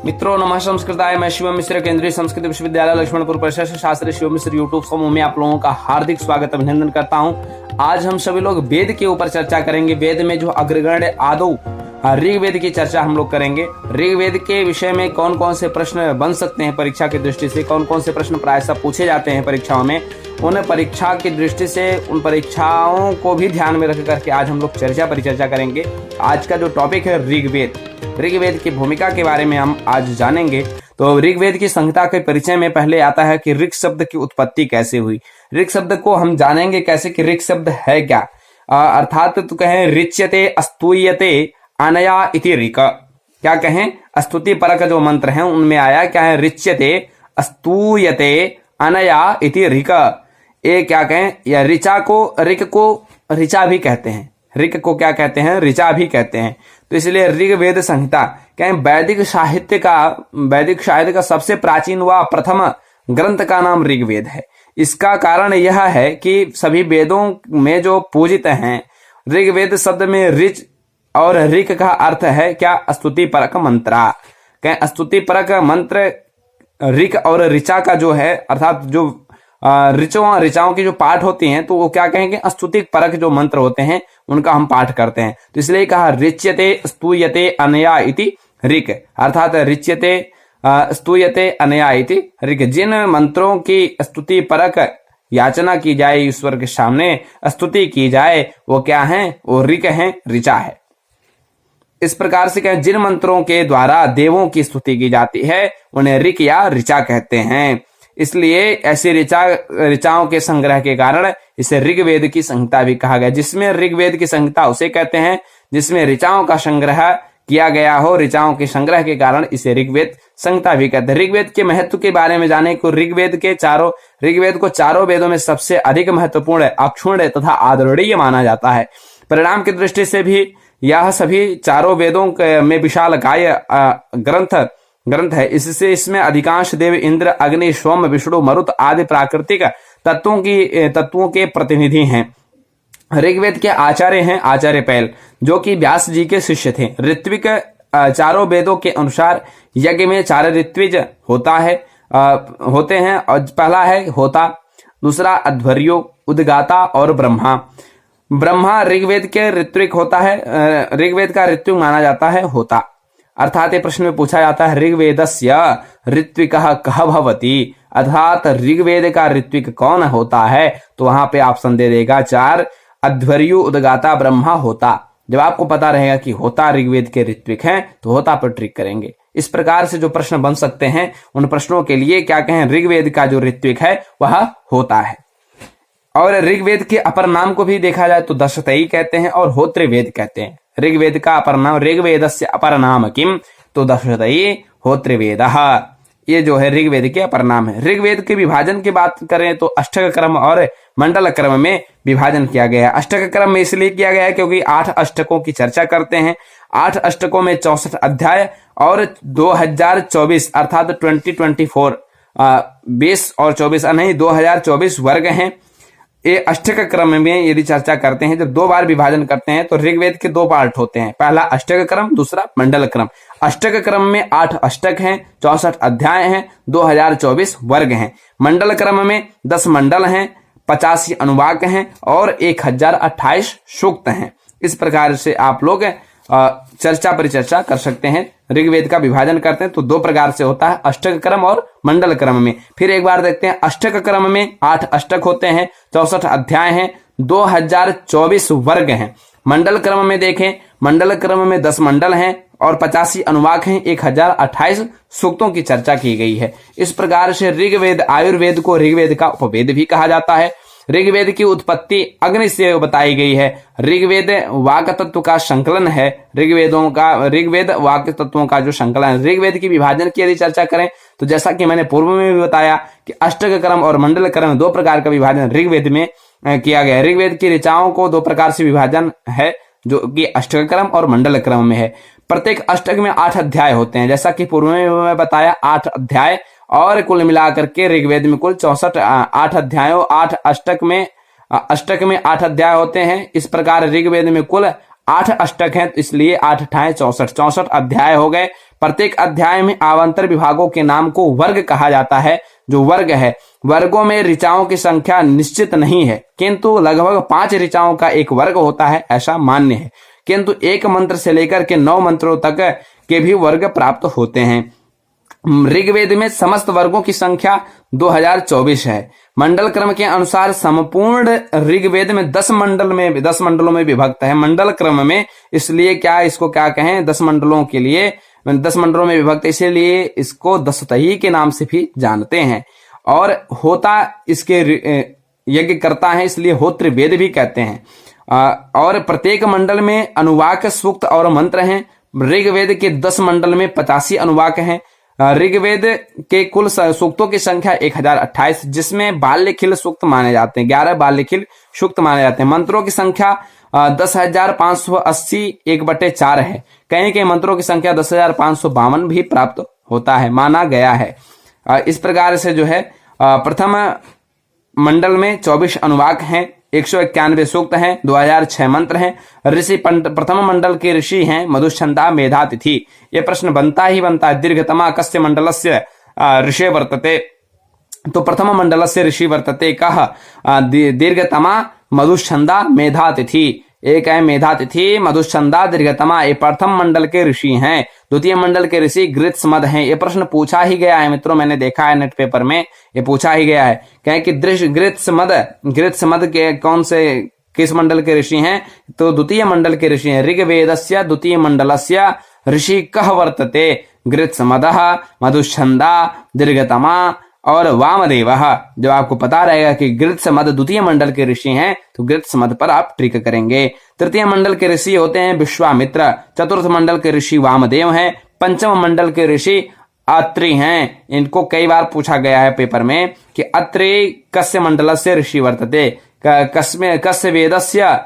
मित्रों नमः संस्कृताय, मैं शिवम मिश्र, केंद्रीय संस्कृत विश्वविद्यालय लक्ष्मणपुर परिसर से शास्त्री शिवम मिश्र यूट्यूब समूह में आप लोगों का हार्दिक स्वागत अभिनंदन करता हूं। आज हम सभी लोग वेद के ऊपर चर्चा करेंगे। वेद में जो अग्रगण्य आदौ ऋग्वेद की चर्चा हम लोग करेंगे। ऋग्वेद के विषय में कौन कौन से प्रश्न बन सकते हैं परीक्षा की दृष्टि से, कौन कौन से प्रश्न प्रायः पूछे जाते हैं परीक्षाओं में, उन परीक्षा की दृष्टि से उन परीक्षाओं को भी ध्यान में रख करके आज हम लोग परिचर्चा करेंगे। आज का जो टॉपिक है ऋग्वेद, ऋग्वेद की भूमिका के बारे में हम आज जानेंगे। तो ऋग्वेद की संहिता के परिचय में पहले आता है कि ऋग शब्द की उत्पत्ति कैसे हुई। ऋग शब्द को हम जानेंगे कैसे कि ऋग शब्द है क्या, अर्थात तो कहें ऋच्यते स्तूयते अनया इति ऋक। क्या कहें, स्तुति परक जो मंत्र हैं उनमें आया क्या है, ऋच्यते स्तूयते अनया इति ऋक। ये क्या कहें, या ऋचा को ऋक को ऋचा भी कहते हैं, ऋक को क्या कहते हैं, ऋचा भी कहते हैं। तो इसलिए ऋग्वेद संहिता कहें वैदिक साहित्य का सबसे प्राचीन व प्रथम ग्रंथ का नाम ऋग्वेद है। इसका कारण यह है कि सभी वेदों में जो पूजित हैं, ऋग्वेद शब्द में ऋच और ऋक का अर्थ है क्या, स्तुति परक मंत्रा। कहें स्तुति परक मंत्र ऋक और ऋचा का जो है, अर्थात जो ऋचाओं की जो पाठ होती हैं तो वो क्या कहेंगे, स्तुति परक जो मंत्र होते हैं उनका हम पाठ करते हैं। तो इसलिए कहा ऋच्यते स्तूयते अनया इति ऋक, अर्थात ऋच्यते स्तूयते अनया इति ऋक। जिन मंत्रों की स्तुति परक याचना की जाए, ईश्वर के सामने स्तुति की जाए, वो क्या है, वो ऋक है, ऋचा है। इस प्रकार से क्या, जिन मंत्रों के द्वारा देवों की स्तुति की जाती है उन्हें ऋक या ऋचा कहते हैं। इसलिए ऐसी ऋचाओं के संग्रह के कारण इसे ऋग्वेद की संहिता भी कहा गया। जिसमें ऋग्वेद की संहिता उसे कहते हैं जिसमें ऋचाओं का संग्रह किया गया हो। ऋचाओं के संग्रह के कारण इसे ऋग्वेद संहिता भी कहते हैं। ऋग्वेद के महत्व के बारे में जाने को ऋग्वेद को चारों वेदों में सबसे अधिक महत्वपूर्ण, अक्षुण्ण तथा आदरणीय माना जाता है। परिणाम की दृष्टि से भी यह सभी चारों वेदों में विशाल काय ग्रंथ है। इसमें अधिकांश देव इंद्र, अग्नि, सोम, विष्णु, मरुत आदि प्राकृतिक तत्वों के प्रतिनिधि हैं। ऋग्वेद के आचार्य हैं आचार्य पैल, जो कि व्यास जी के शिष्य थे। ऋत्विक चारों वेदों के अनुसार यज्ञ में 4 ऋत्विज होते हैं। और पहला है होता, दूसरा अध्वर्यो, उद्गाता और ब्रह्मा। ब्रह्मा ऋग्वेद के ऋत्विक होता है, ऋग्वेद का ऋत्विक माना जाता है होता। अर्थात ये प्रश्न में पूछा जाता है ऋग्वेदस्य ऋत्विकः कः भवति, अर्थात ऋग्वेद का ऋत्विक कौन होता है, तो वहां पे ऑप्शन दे देगा 4, अध्वर्यु, उद्गाता, ब्रह्मा, होता। जब आपको पता रहेगा कि होता ऋग्वेद के ऋत्विक हैं तो होता पर ट्रिक करेंगे। इस प्रकार से जो प्रश्न बन सकते हैं उन प्रश्नों के लिए क्या कहें, ऋग्वेद का जो ऋत्विक है वह होता है। और ऋग्वेद के अपर नाम को भी देखा जाए तो दशतई कहते हैं और होत्रवेद कहते हैं। ऋग्वेद का अपर नाम, ऋग्वेदस्य अपर नाम किम, तो दशतई होत्रवेदः, ये जो है ऋग्वेद के अपर नाम है। ऋग्वेद के विभाजन की बात करें तो अष्टक क्रम और मंडल क्रम में विभाजन किया गया है। अष्टक क्रम में इसलिए किया गया है क्योंकि 8 अष्टकों की चर्चा करते हैं। 8 अष्टकों में 64 अध्याय और 2024 अर्थात 2024 20 और 24 नहीं 2024 वर्ग हैं। ये अष्टक क्रम में यदि चर्चा करते हैं, जब 2 बार विभाजन करते हैं तो ऋग्वेद के 2 पार्ट होते हैं, पहला अष्टक क्रम, दूसरा मंडल क्रम। अष्टक क्रम में 8 अष्टक हैं, 64 अध्याय हैं, 2024 वर्ग हैं। मंडल क्रम में 10 मंडल हैं, 85 अनुवाक हैं और 1028 सूक्त हैं। इस प्रकार से आप लोग परिचर्चा कर सकते हैं। ऋग्वेद का विभाजन करते हैं तो 2 प्रकार से होता है, अष्टक क्रम और मंडल क्रम में। फिर एक बार देखते हैं, अष्टक क्रम में 8 अष्टक होते हैं, 64 अध्याय हैं, 2024 वर्ग हैं। मंडल क्रम में देखें, मंडल क्रम में 10 मंडल हैं और 85 अनुवाक हैं, 1028 सूक्तों की चर्चा की गई है। इस प्रकार से ऋग्वेद, आयुर्वेद को ऋग्वेद का उपवेद भी कहा जाता है। ऋग्वेद की उत्पत्ति अग्नि से बताई गई है। ऋग्वेद वाक तत्व का संकलन है। ऋग्वेद वाक तत्वों का जो संकलन है। ऋग्वेद की विभाजन की यदि चर्चा करें तो जैसा कि मैंने पूर्व में भी बताया कि अष्टक क्रम और मंडल क्रम 2 प्रकार का विभाजन ऋग्वेद में किया गया है। ऋग्वेद की ऋचाओं को 2 प्रकार से विभाजन है, जो कि अष्टक क्रम और मंडल क्रम में है। प्रत्येक अष्टक में 8 अध्याय होते हैं, जैसा कि पूर्व में मैं बताया 8 अध्याय, और कुल मिलाकर के ऋग्वेद में कुल 8 अध्यायों, 8 अष्टक में 8 अध्याय होते हैं। इस प्रकार ऋग्वेद में कुल 8 अष्टक हैं, इसलिए 8 अठाए 64 अध्याय हो गए। प्रत्येक अध्याय में आवंतर विभागों के नाम को वर्ग कहा जाता है। जो वर्ग है, वर्गों में ऋचाओं की संख्या निश्चित नहीं है, किंतु लगभग 5 ऋचाओं का एक वर्ग होता है, ऐसा मान्य है। किंतु एक मंत्र से लेकर के 9 मंत्रों तक के भी वर्ग प्राप्त होते हैं। ऋग्वेद में समस्त वर्गों की संख्या 2024 है। मंडल क्रम के अनुसार संपूर्ण ऋग्वेद में 10 मंडलों में विभक्त है। मंडल क्रम में इसलिए इसको क्या कहें, 10 मंडलों के लिए 10 मंडलों में विभक्त, इसीलिए इसको दशतही के नाम से भी जानते हैं। और होता इसके यज्ञ करता है, इसलिए होत्र वेद भी कहते हैं। और प्रत्येक मंडल में अनुवाक, सूक्त और मंत्र हैं। ऋग्वेद के 10 मंडल में 85 अनुवाक हैं। ऋग्वेद के कुल सूक्तों की संख्या 1028, जिसमें बाल्यखिल सूक्त माने जाते हैं। 11 बाल्यखिल सूक्त माने जाते हैं। मंत्रों की संख्या 10,580 1/4 है। कई मंत्रों की संख्या 10,552 भी प्राप्त होता है, माना गया है। इस प्रकार से जो है प्रथम मंडल में 24 अनुवाक हैं, 191 सूक्त हैं, 2006 मंत्र हैं। ऋषि प्रथम मंडल के ऋषि हैं मधुच्छंदा, मेधा, तिथि। ये प्रश्न बनता है। दीर्घतमा कस्य मंडलस्य ऋषि वर्तते, तो प्रथम मंडलस्य ऋषि वर्तते कः दीर्घतमा मधुच्छंदा, मेधा, तिथि। एक है मेधा, तिथि, मधुच्छंदा, दीर्घतमा, ये प्रथम मंडल के ऋषि हैं। द्वितीय मंडल के ऋषि गृत्समद हैं। ये प्रश्न पूछा ही गया है मित्रों, मैंने देखा है नेट पेपर में, ये पूछा ही गया है। कहें कि गृत्समद के कौन से किस मंडल के ऋषि हैं, तो द्वितीय मंडल के ऋषि हैं। ऋग्वेदस्य द्वितीय मंडलस्य ऋषि कः वर्तते गृत्समदः, मधुच्छंदा, दीर्घतमा और वामदेवः। जो आपको पता रहेगा कि गृत्समद द्वितीय मंडल के ऋषि हैं, तो गृत्समद पर आप ट्रिक करेंगे। तृतीय मंडल के ऋषि होते हैं विश्वामित्र। चतुर्थ मंडल के ऋषि वामदेव हैं। पंचम मंडल के ऋषि अत्रि हैं। इनको कई बार पूछा गया है पेपर में कि अत्रि कस्य मंडलस्य ऋषि वर्तते, कस्य वेदस्य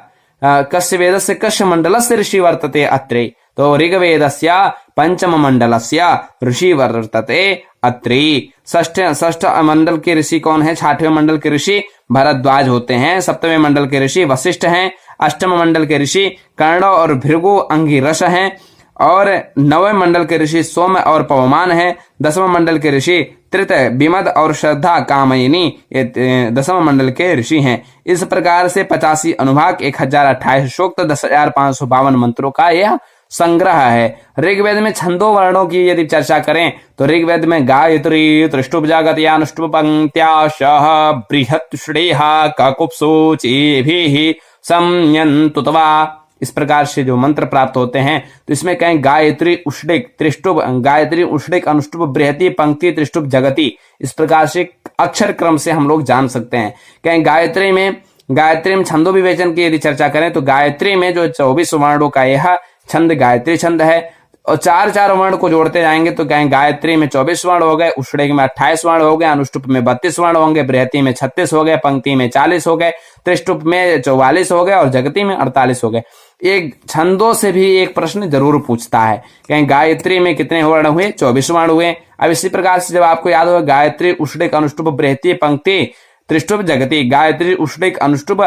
कस्य मंडलस्य ऋषि वर्तते अत्रि, तो ऋग्वेदस्य पंचम मंडलस्य ऋषि वर्तते अत्रि। षष्ठ मंडल के ऋषि कौन है? 6वें मंडल के ऋषि भरद्वाज होते हैं। 7वें मंडल के ऋषि वशिष्ठ हैं। 8वें मंडल के ऋषि कर्ण और भृगु अंगिरस हैं। और 9वें मंडल के ऋषि सोम और पवमान हैं। 10वें मंडल के ऋषि त्रित, विमद और श्रद्धा कामयिनी, ये 10वें मंडल के ऋषि हैं। इस प्रकार से 85 अनुभाग, 1028 सूक्त, 10,552 मंत्रों का यह संग्रह है। ऋग्वेद में छंदों वर्णों की यदि चर्चा करें तो ऋग्वेद में गायत्री, त्रिष्टुप, जागत्या, अनुष्टुप, पंक्त्याशः, बृहत्, श्रेयः, ककुप्सुचिभिः, संयन्तुत्वा, इस प्रकार से जो मंत्र प्राप्त होते हैं, तो इसमें कहें गायत्री, उष्णिक, त्रिष्टुप, गायत्री, उष्णिक, अनुष्टुप, बृहति, पंक्ति, त्रिष्टुप, जगति। इस प्रकार से अक्षर क्रम से हम लोग जान सकते हैं। कहें गायत्री में छंदों विवेचन की यदि चर्चा करें तो गायत्री में जो 24 वर्णों का यह छंद गायत्री छंद है, और 4 वर्ण को जोड़ते जाएंगे तो कहें गायत्री में 24 वर्ण हो गए, उष्णिक में 28 वर्ण हो गए, अनुष्टुप में 32 वर्ण होंगे, बृहति में 36 हो गए, पंक्ति में 40 हो गए, त्रिष्टुप में 44 हो गए और जगति में 48 हो गए। एक छंदों से भी एक प्रश्न जरूर पूछता है, कहें गायत्री में कितने वर्ण हुए? 24 वर्ण हुए। अब इसी प्रकार से जब आपको याद होगा गायत्री, उष्णिक, अनुष्टुप, बृहति, पंक्ति, त्रिष्टुप, जगति, गायत्री, उष्णिक, अनुष्टुप,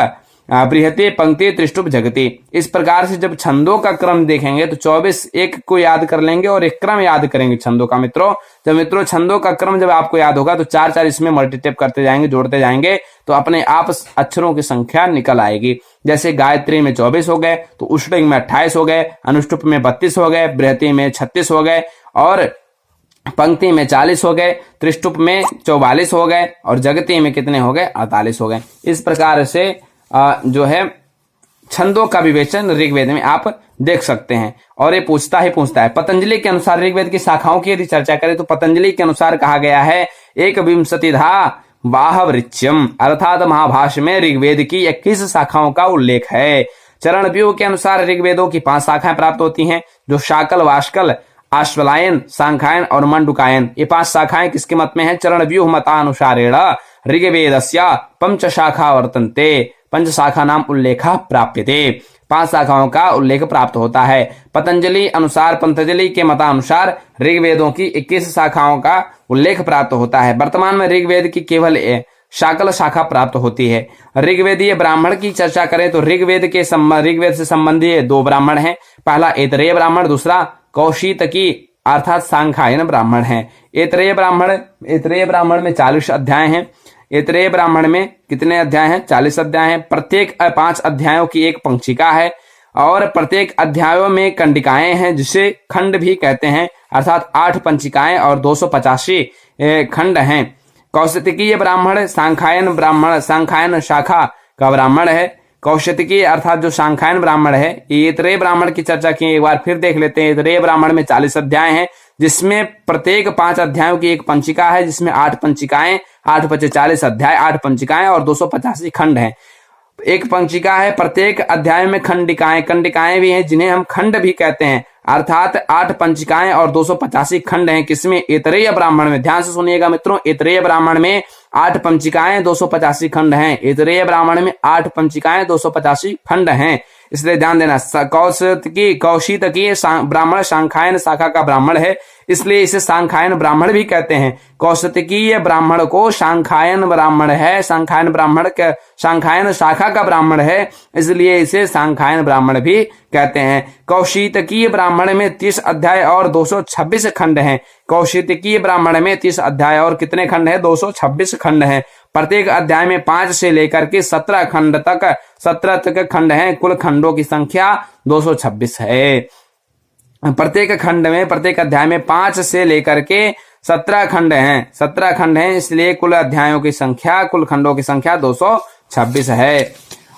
बृहति, पंक्ति, त्रिष्टुप, जगति। इस प्रकार से जब छंदों का क्रम देखेंगे तो 24 एक को याद कर लेंगे और एक क्रम याद करेंगे छंदों का। मित्रों छंदों का क्रम जब आपको याद होगा तो 4 इसमें मल्टीटेप करते जाएंगे, जोड़ते जाएंगे, तो अपने आप अक्षरों की संख्या निकल आएगी। जैसे गायत्री में 24 हो गए तो उष्णिक में 28 हो गए, अनुष्टुप में 32 हो गए, बृहति में 36 हो गए और पंक्ति में 40 हो गए, त्रिष्टुप में 44 हो गए और जगति में कितने हो गए? 48 हो गए। इस प्रकार से जो है छंदों का विवेचन ऋग्वेद में आप देख सकते हैं। और ये पूछता है। पतंजलि के अनुसार ऋग्वेद की शाखाओं की यदि चर्चा करें तो पतंजलि के अनुसार कहा गया है 21 बाहवृच्यम, अर्थात महाभाष्य में ऋग्वेद की 21 शाखाओं का उल्लेख है। चरण व्यूह के अनुसार ऋग्वेदों की 5 शाखाएं प्राप्त होती हैं, जो शाकल, वाष्कल, आश्वलायन, सांखायन और मंडुकायन। ये 5 शाखाएं किसके मत में है? चरण व्यूह मतानुसारेण ऋग्वेदस्य पंच शाखा वर्तन्ते, 5 शाखा नाम उल्लेख प्राप्यते। 5 शाखाओं का उल्लेख प्राप्त होता है। पतंजलि के मतानुसार ऋग्वेदों की 21 शाखाओं का उल्लेख प्राप्त होता है। वर्तमान में ऋग्वेद की केवल शाकल शाखा प्राप्त होती है। ऋग्वेदीय ब्राह्मण की चर्चा करें तो ऋग्वेद से संबंधी 2 ब्राह्मण हैं। पहला ऐतरेय ब्राह्मण, दूसरा कौशितकी अर्थात सांख्यायन ब्राह्मण हैं। ऐतरेय ब्राह्मण में 40 अध्याय हैं। ऐतरेय ब्राह्मण में कितने अध्याय हैं? 40 अध्याय हैं। प्रत्येक 5 अध्यायों की एक पंक्तिका है और प्रत्येक अध्यायों में कंडिकाएं हैं, जिसे खंड भी कहते हैं, अर्थात 8 पंचिकाएं और 285 खंड हैं। कौशितकीय ब्राह्मण सांख्यायन शाखा का ब्राह्मण है। कौशितकीय अर्थात जो सांख्यायन ब्राह्मण है, ऐतरेय ब्राह्मण की चर्चा की एक बार फिर देख लेते हैं। ऐतरेय ब्राह्मण में 40 अध्याय हैं, जिसमें प्रत्येक 5 अध्यायों की एक पंचिका है, जिसमें 8 पंचिकाएं, 8 × 5 = 40 अध्याय, 8 पंचिकाएं और 285 खंड हैं। एक पंचिका है, प्रत्येक अध्याय में कंडिकाएं भी हैं, जिन्हें हम खंड भी कहते हैं, अर्थात 8 पंचिकाएं और 285 खंड हैं। किसमें? ऐतरेय ब्राह्मण में। ध्यान से सुनिएगा मित्रों, ऐतरेय ब्राह्मण में 8 पंचिकाएं 285 खंड हैं। ऐतरेय ब्राह्मण में 8 पंचिकाएं 285 खंड हैं, इसलिए ध्यान देना। कौशितकीय ब्राह्मण सांख्यायन शाखा का ब्राह्मण है, इसलिए इसे सांख्यायन ब्राह्मण भी कहते हैं। कौशितकीय ब्राह्मण को सांख्यायन ब्राह्मण है, सांख्यायन शाखा का ब्राह्मण है, इसलिए इसे सांख्यायन ब्राह्मण भी कहते हैं। कौशितकीय ब्राह्मण में 30 अध्याय और 226 खंड हैं। कौशितकीय ब्राह्मण में 30 अध्याय और कितने खंड हैं? 226 खंड हैं। प्रत्येक अध्याय में 5 से लेकर के 17 तक खंड हैं। कुल खंडों की संख्या 226 है। प्रत्येक अध्याय में 5 से लेकर के 17 खंड हैं। 17 खंड हैं, इसलिए कुल खंडों की संख्या 226 है।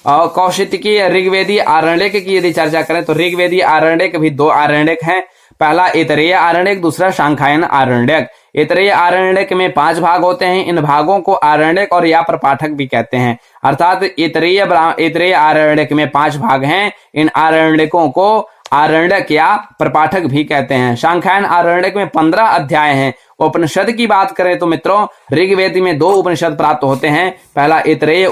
और कौशितकीय ऋग्वेदी आरण्यक की यदि चर्चा करें तो ऋग्वेदी आरण्यक भी 2 आरण्यक हैं। पहला ऐतरेय आरण्यक, दूसरा सांख्यायन आरण्यक। ऐतरेय आरण्यक में 5 भाग होते हैं। इन भागों को आरण्यक और या प्रपाठक भी कहते हैं, अर्थात ऐतरेय आरण्यक में 5 भाग हैं। इन आरण्यकों को आरण्यक या प्रपाठक भी कहते हैं। सांख्यायन आरण्यक में 15 अध्याय हैं। उपनिषद की बात करें तो मित्रों, ऋग्वेद में 2 उपनिषद प्राप्त होते हैं। पहला ऐतरेय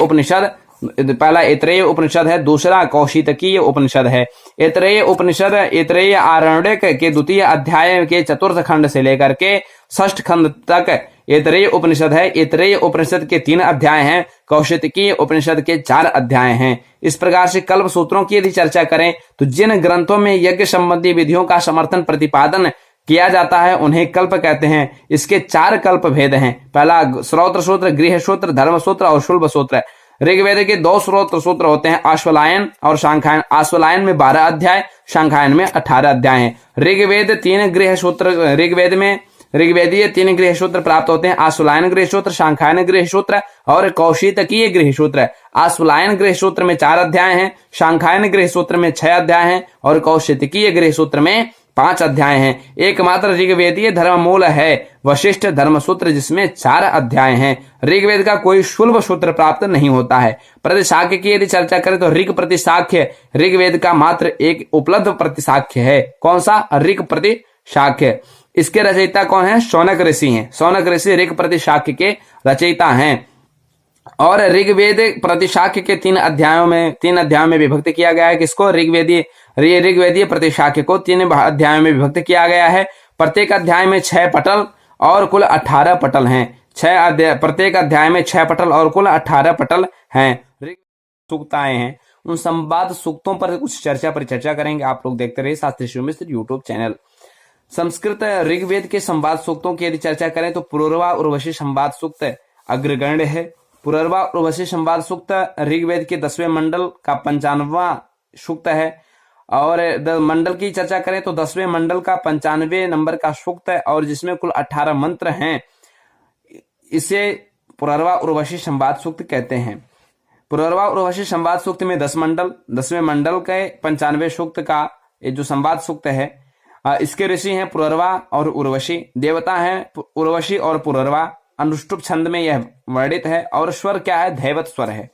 उपनिषद है, दूसरा कौशितकीय उपनिषद है। ऐतरेय आरण्यक के द्वितीय अध्याय के 4th खंड से लेकर के 6th खंड तक ऐतरेय उपनिषद है। ऐतरेय उपनिषद के 3 अध्याय हैं। कौशितकीय उपनिषद के 4 अध्याय हैं। इस प्रकार से कल्प सूत्रों की यदि चर्चा करें तो जिन ग्रंथों में यज्ञ संबंधी विधियों का समर्थन प्रतिपादन किया जाता है, उन्हें कल्प कहते हैं। इसके 4 कल्प भेद हैं। पहला श्रौत्र सूत्र, गृह सूत्र, धर्म सूत्र और शुल्ब सूत्र। ऋग्वेद के 2 श्रौत्र सूत्र होते हैं, आश्वलायन और सांख्यायन। आश्वलायन में 12 अध्याय, सांख्यायन में 18 अध्याय हैं। ऋग्वेदीय 3 गृह सूत्र प्राप्त होते हैं, आश्वलायन गृह सूत्र, सांख्यायन गृह सूत्र और कौशितकीय गृह सूत्र। आश्वलायन गृह सूत्र में 4 अध्याय हैं, सांख्यायन गृह सूत्र में 6 अध्याय हैं और कौशितकीय गृह सूत्र में 5 अध्याय हैं। एकमात्र ऋग्वेदीय धर्म मूल है वशिष्ठ धर्म सूत्र, जिसमें 4 अध्याय हैं। ऋग्वेद का कोई शुल्ब सूत्र प्राप्त नहीं होता है। प्रतिशाख्य की यदि चर्चा करें तो ऋग प्रतिशाख्य ऋग्वेद का मात्र एक उपलब्ध प्रतिशाख्य है। कौन सा? ऋग प्रतिशाख्य। इसके रचयिता कौन है? शौनक ऋषि हैं। शौनक ऋषि ऋग प्रतिशाख्य के रचयिता हैं। और ऋग्वेद प्रतिशाख्य के 3 अध्यायों में विभक्त किया गया है। किसको? ऋग्वेदीय प्रतिशाख्य को 3 अध्यायों में विभक्त किया गया है। प्रत्येक अध्याय में 6 पटल और कुल 18 पटल हैं। प्रत्येक अध्याय में 6 पटल और कुल 18 पटल हैं। सूक्ताएं हैं, उन संवाद सूक्तों पर कुछ परिचर्चा करेंगे। आप लोग देखते रहिए शास्त्री शिव मिश्र यूट्यूब चैनल। संस्कृत ऋग्वेद के संवाद सूक्तों की यदि चर्चा करें तो पुरर्वा उर्वशी संवाद सूक्त अग्रगण्य है। पुरर्वा उर्वशी संवाद सूक्त ऋग्वेद के 10वें मंडल का 95वां सूक्त है। और मंडल की चर्चा करें तो 10वें मंडल का 95वें नंबर का सूक्त है, और जिसमें कुल 18 मंत्र हैं। इसे पुरर्वा उर्वशी संवाद सूक्त कहते हैं। पुरर्वा उर्वशी संवाद सूक्त में 10 मंडल, 10वें मंडल के 95वें सूक्त का ये जो संवाद सूक्त है, इसके ऋषि हैं पुरर्वा और उर्वशी। देवता हैं उर्वशी और पुरर्वा। अनुष्टुप छंद में यह वर्णित है। और स्वर क्या है? धैवत स्वर है।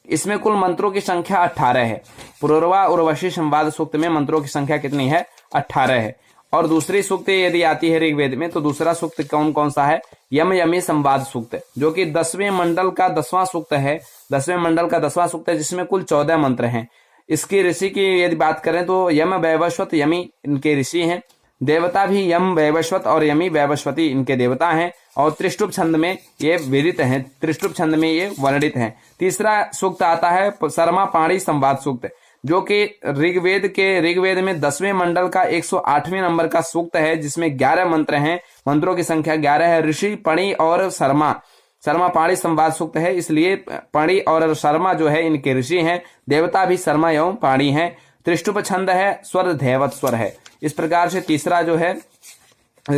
इसमें कुल मंत्रों की संख्या 18 है। पुरर्वा उर्वशी संवाद सूक्त में मंत्रों की संख्या कितनी है? 18 है। और दूसरी सूक्त यदि आती है ऋग्वेद में तो दूसरा सूक्त कौन सा है? यम यमी संवाद सूक्त, जो कि 10वें मंडल का 10वां सूक्त है। 10वें मंडल का 10वां सूक्त है, जिसमें कुल 14 मंत्र हैं। इसकी ऋषि की यदि बात करें तो यम वैवस्वत यमी इनके ऋषि हैं। देवता भी यम वैवस्वत और यमी वैवस्वती इनके देवता हैं। और त्रिष्टुप छंद में ये विदित हैं, त्रिष्टुप छंद में ये वर्णित हैं। तीसरा सूक्त आता है शर्मा पाणी संवाद सूक्त। जो कि ऋग्वेद में 10वें मंडल का 108वें नंबर का सूक्त है, जिसमें 11 मंत्र हैं। मंत्रों की संख्या 11 है। ऋषि, पणि और शर्मा पाणी संवाद सूक्त है, इसलिए पणि और शर्मा जो है इनके ऋषि हैं। देवता भी शर्मा एवं पाणी है। त्रिष्टुप छंद है, स्वर धैवत स्वर है। इस प्रकार से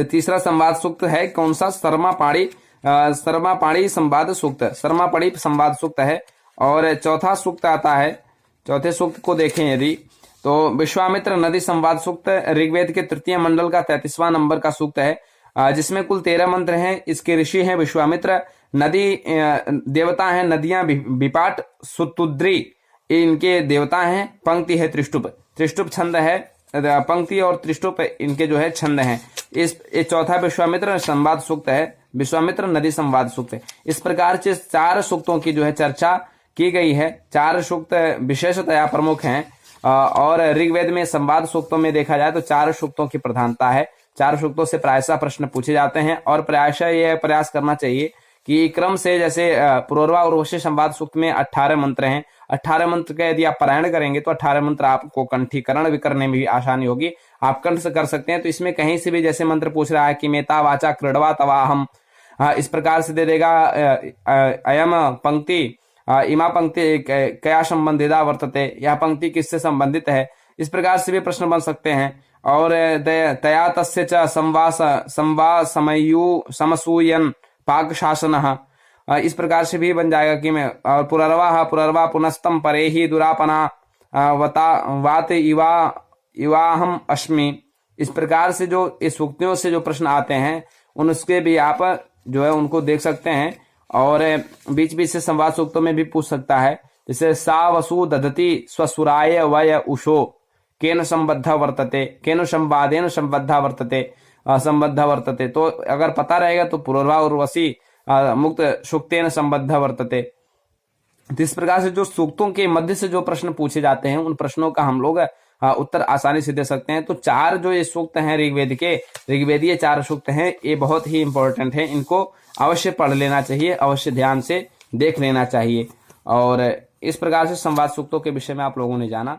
तीसरा संवाद सूक्त है कौन सा? शर्मा पाणी संवाद सूक्त, शर्मा पाणी संवाद सूक्त है। और चौथा सूक्त आता है, चौथे सूक्त को देखें यदि तो विश्वामित्र नदी संवाद सूक्त ऋग्वेद के 3 मंडल का 33वां नंबर का सूक्त है, जिसमें कुल 13 मंत्र हैं। इसके ऋषि हैं विश्वामित्र। नदी देवता हैं नदियां विपाट, सुतुद्री इनके देवता हैं। पंक्ति है त्रिष्टुप छंद है, पंक्ति और त्रिष्टुप इनके जो है छंद हैं। ये चौथा विश्वामित्र संवाद सूक्त है, विश्वामित्र नदी संवाद सूक्त है। इस प्रकार से 4 सूक्तों की जो है चर्चा की गई है। 4 सूक्त विशेषतया प्रमुख हैं, और ऋग्वेद में संवाद सूक्तों में देखा जाए तो 4 सूक्तों की प्रधानता है। 4 सूक्तों से प्रायशः प्रश्न पूछे जाते हैं, और प्रायशः यह प्रयास करना चाहिए कि क्रम से, जैसे पुरोरवा और उर्वशी संवाद सूक्त में 18 मंत्र हैं। 18 मंत्र का यदि आप पारायण करेंगे तो 18 मंत्र आपको कंठीकरण भी करने में भी आसानी होगी, आप कंठ से कर सकते हैं। तो इसमें कहीं से भी जैसे मंत्र पूछ रहा है कि मेता वाचा क्रीडवा तवाहम, इस प्रकार से दे देगा अयम पंक्ति इमा पंक्ति कया संबंधिता वर्तते, यह पंक्ति किससे संबंधित है, इस प्रकार से भी प्रश्न बन सकते हैं। और तया तस्य च समसूयन पाक शासन, इस प्रकार से भी बन जाएगा कि मैं और पुरर्वा पुनस्तम परे ही दुरापना वात इवाहम अश्मि। इस प्रकार से जो इस सूक्तियों से जो प्रश्न आते हैं उनके भी आप जो है उनको देख सकते हैं, और बीच बीच से संवाद सूक्तों में भी पूछ सकता है। जैसे सा वसु दधति स्वसुराय वय उषो केन संबद्ध वर्तते, केन संवादेन संबद्ध वर्तते। तो अगर पता रहेगा तो पुरोरवा उर्वशी मुक्त सूक्तेन संबद्ध वर्तते। तो इस प्रकार से जो सूक्तों के मध्य से जो प्रश्न पूछे जाते हैं उन प्रश्नों का हम लोग उत्तर आसानी से दे सकते हैं। तो 4 जो ये सूक्त हैं ऋग्वेदीय 4 सूक्त हैं, ये बहुत ही इंपॉर्टेंट है। इनको अवश्य पढ़ लेना चाहिए, अवश्य ध्यान से देख लेना चाहिए। और इस प्रकार से संवाद सूक्तों के विषय में आप लोगों ने जाना।